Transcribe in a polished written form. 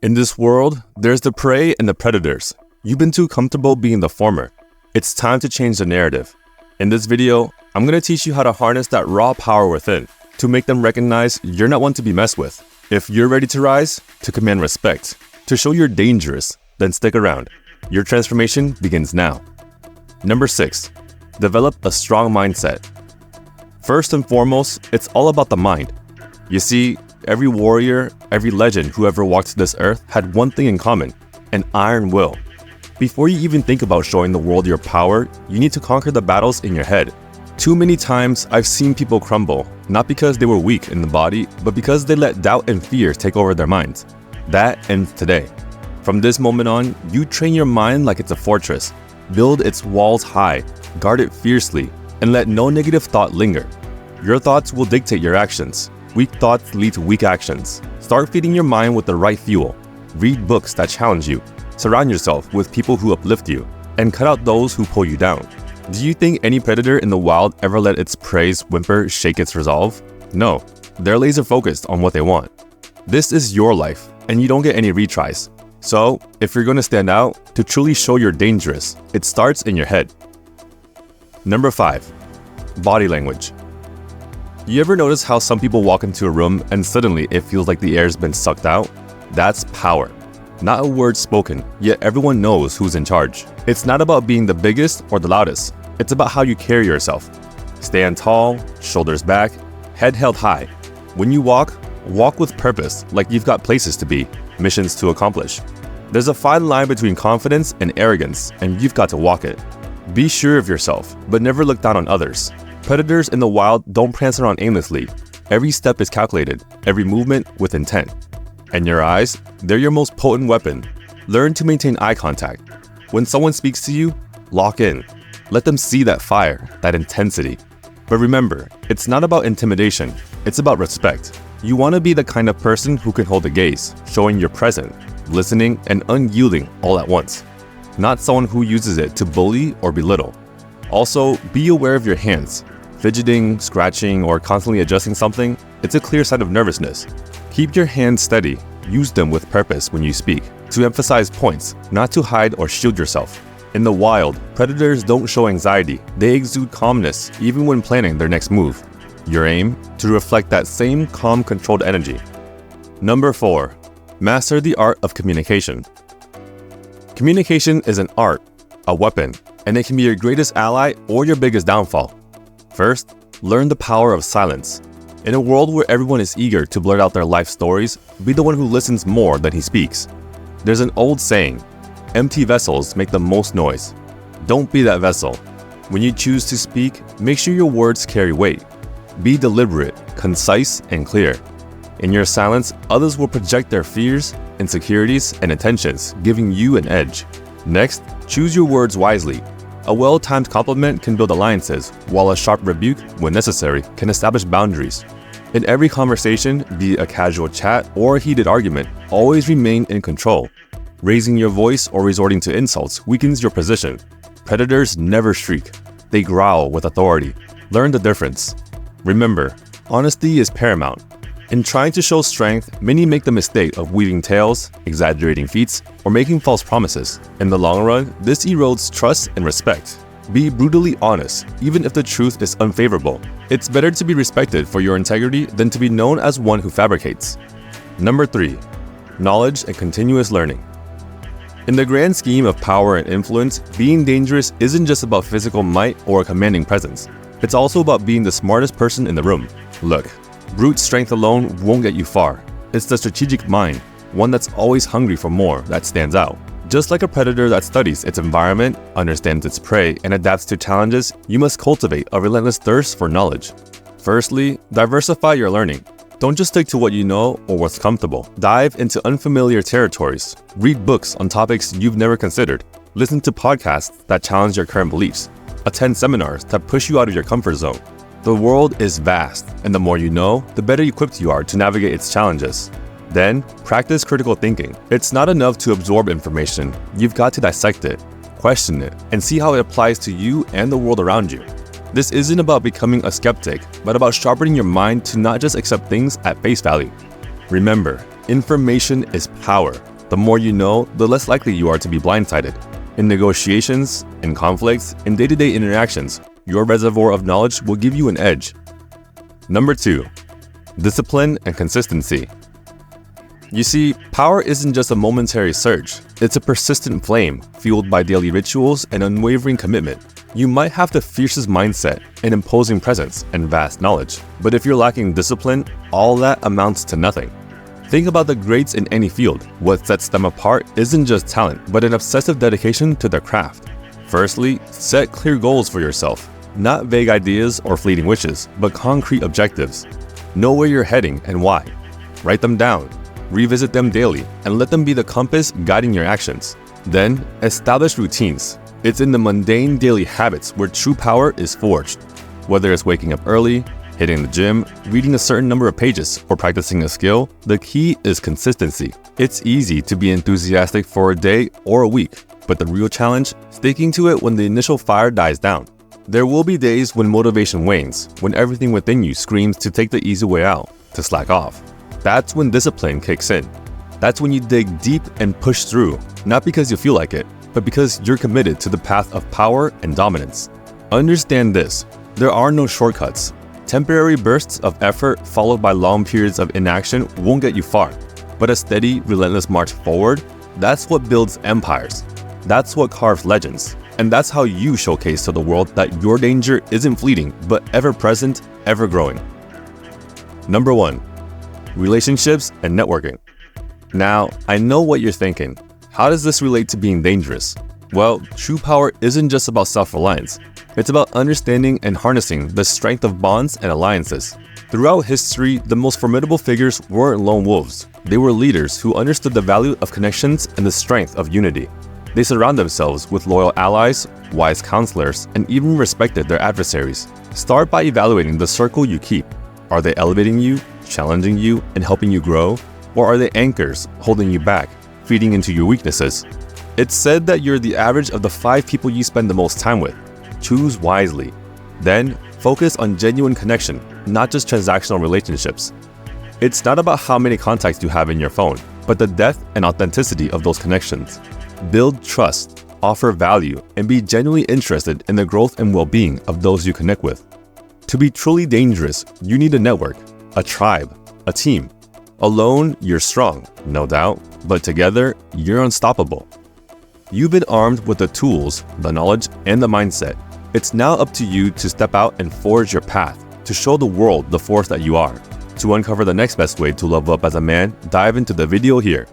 In this world, there's the prey and the predators. You've been too comfortable being the former. It's time to change the narrative. In this video, I'm going to teach you how to harness that raw power within to make them recognize you're not one to be messed with. If you're ready to rise, to command respect, to show you're dangerous, then stick around. Your transformation begins now. Number 6, develop a strong mindset. First and foremost, it's all about the mind. You see, every warrior, every legend who ever walked this earth had one thing in common, an iron will. Before you even think about showing the world your power, you need to conquer the battles in your head. Too many times I've seen people crumble, not because they were weak in the body, but because they let doubt and fear take over their minds. That ends today. From this moment on, you train your mind like it's a fortress. Build its walls high, guard it fiercely, and let no negative thought linger. Your thoughts will dictate your actions. Weak thoughts lead to weak actions. Start feeding your mind with the right fuel. Read books that challenge you. Surround yourself with people who uplift you, and cut out those who pull you down. Do you think any predator in the wild ever let its prey's whimper shake its resolve? No, they're laser focused on what they want. This is your life, and you don't get any retries. So, if you're going to stand out, to truly show you're dangerous, it starts in your head. Number 5, body language. You ever notice how some people walk into a room and suddenly it feels like the air's been sucked out? That's power. Not a word spoken, yet everyone knows who's in charge. It's not about being the biggest or the loudest. It's about how you carry yourself. Stand tall, shoulders back, head held high. When you walk with purpose, like you've got places to be, missions to accomplish. There's a fine line between confidence and arrogance, and you've got to walk it. Be sure of yourself, but never look down on others. Predators in the wild don't prance around aimlessly. Every step is calculated, every movement with intent. And your eyes, they're your most potent weapon. Learn to maintain eye contact. When someone speaks to you, lock in. Let them see that fire, that intensity. But remember, it's not about intimidation, it's about respect. You want to be the kind of person who can hold a gaze, showing you're present, listening, and unyielding all at once. Not someone who uses it to bully or belittle. Also, be aware of your hands. Fidgeting, scratching, or constantly adjusting something, it's a clear sign of nervousness. Keep your hands steady. Use them with purpose when you speak, to emphasize points, not to hide or shield yourself. In the wild, predators don't show anxiety. They exude calmness, even when planning their next move. Your aim? To reflect that same calm, controlled energy. Number 4, master the art of communication. Communication is an art, a weapon, and it can be your greatest ally or your biggest downfall. First, learn the power of silence. In a world where everyone is eager to blurt out their life stories, be the one who listens more than he speaks. There's an old saying, empty vessels make the most noise. Don't be that vessel. When you choose to speak, make sure your words carry weight. Be deliberate, concise, and clear. In your silence, others will project their fears, insecurities, and intentions, giving you an edge. Next, choose your words wisely. A well-timed compliment can build alliances, while a sharp rebuke, when necessary, can establish boundaries. In every conversation, be it a casual chat or a heated argument, always remain in control. Raising your voice or resorting to insults weakens your position. Predators never shriek. They growl with authority. Learn the difference. Remember, honesty is paramount. In trying to show strength, many make the mistake of weaving tales, exaggerating feats, or making false promises. In the long run, this erodes trust and respect. Be brutally honest, even if the truth is unfavorable. It's better to be respected for your integrity than to be known as one who fabricates. Number 3, knowledge and continuous learning. In the grand scheme of power and influence, being dangerous isn't just about physical might or a commanding presence. It's also about being the smartest person in the room. Look, brute strength alone won't get you far. It's the strategic mind, one that's always hungry for more, that stands out. Just like a predator that studies its environment, understands its prey, and adapts to challenges, you must cultivate a relentless thirst for knowledge. Firstly, diversify your learning. Don't just stick to what you know or what's comfortable. Dive into unfamiliar territories. Read books on topics you've never considered. Listen to podcasts that challenge your current beliefs. Attend seminars that push you out of your comfort zone. The world is vast, and the more you know, the better equipped you are to navigate its challenges. Then, practice critical thinking. It's not enough to absorb information. You've got to dissect it, question it, and see how it applies to you and the world around you. This isn't about becoming a skeptic, but about sharpening your mind to not just accept things at face value. Remember, information is power. The more you know, the less likely you are to be blindsided. In negotiations, in conflicts, in day-to-day interactions, your reservoir of knowledge will give you an edge. Number 2, discipline and consistency. You see, power isn't just a momentary surge. It's a persistent flame, fueled by daily rituals and unwavering commitment. You might have the fiercest mindset, an imposing presence, and vast knowledge. But if you're lacking discipline, all that amounts to nothing. Think about the greats in any field. What sets them apart isn't just talent, but an obsessive dedication to their craft. Firstly, set clear goals for yourself. Not vague ideas or fleeting wishes, but concrete objectives. Know where you're heading and why. Write them down. Revisit them daily, and let them be the compass guiding your actions. Then, establish routines. It's in the mundane daily habits where true power is forged. Whether it's waking up early, hitting the gym, reading a certain number of pages, or practicing a skill, the key is consistency. It's easy to be enthusiastic for a day or a week, but the real challenge, sticking to it when the initial fire dies down. There will be days when motivation wanes, when everything within you screams to take the easy way out, to slack off. That's when discipline kicks in. That's when you dig deep and push through, not because you feel like it, but because you're committed to the path of power and dominance. Understand this, there are no shortcuts. Temporary bursts of effort followed by long periods of inaction won't get you far, but a steady, relentless march forward, that's what builds empires. That's what carves legends. And that's how you showcase to the world that your danger isn't fleeting, but ever-present, ever-growing. Number 1, relationships and networking. Now, I know what you're thinking. How does this relate to being dangerous? Well, true power isn't just about self-reliance. It's about understanding and harnessing the strength of bonds and alliances. Throughout history, the most formidable figures weren't lone wolves. They were leaders who understood the value of connections and the strength of unity. They surround themselves with loyal allies, wise counselors, and even respected their adversaries. Start by evaluating the circle you keep. Are they elevating you, challenging you, and helping you grow? Or are they anchors, holding you back, feeding into your weaknesses? It's said that you're the average of the 5 people you spend the most time with. Choose wisely. Then, focus on genuine connection, not just transactional relationships. It's not about how many contacts you have in your phone, but the depth and authenticity of those connections. Build trust, offer value, and be genuinely interested in the growth and well-being of those you connect with. To be truly dangerous, you need a network, a tribe, a team. Alone, you're strong, no doubt, but together, you're unstoppable. You've been armed with the tools, the knowledge, and the mindset. It's now up to you to step out and forge your path, to show the world the force that you are. To uncover the next best way to level up as a man, dive into the video here.